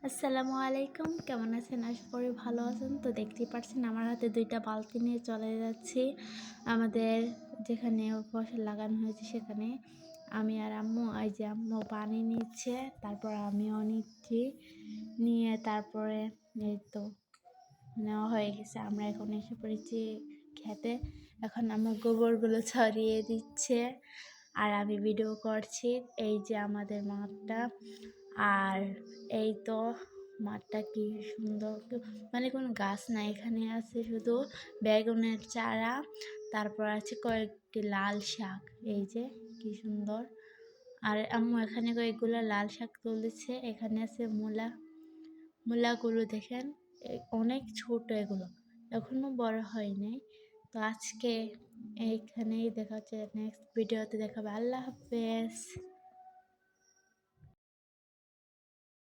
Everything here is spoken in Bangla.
আসসালামু আলাইকুম, কেমন আছেন? আশা করি ভালো আছেন। তো দেখতেই পাচ্ছেন আমার হাতে ২ টা বালতি নিয়ে চলে যাচ্ছি আমাদের যেখানে ফসল লাগানো হয়েছে সেখানে। আমি আর আম্মু, এই যে আম্মু পানি নিচ্ছে, তারপর আমিও নিচ্ছি। নিয়ে তারপরে এই তো নেওয়া হয়ে গেছে। আমরা এখন এসে পড়েছি খেতে। এখন আম্মু গোবরগুলো ছড়িয়ে দিচ্ছে আর আমি ভিডিও করছি। এই যে আমাদের মাঠটা, আর এই তো মাঠটা কি সুন্দর, মানে কোনো গাছ নাই, এখানে আছে শুধু বেগুনের চারা, তারপর আছে কয়েকটি লাল শাক। এই যে কি সুন্দর। আর আম্মু এখানে কয়েকগুলো লাল শাক তুলেছে। এখানে আছে মূলাগুলো দেখেন, অনেক ছোট এগুলো, এখনো বড় হয় নাই। তো আজকে এইখানেই দেখা হচ্ছে, নেক্সট ভিডিওতে দেখাবে। আল্লাহ হাফেজ।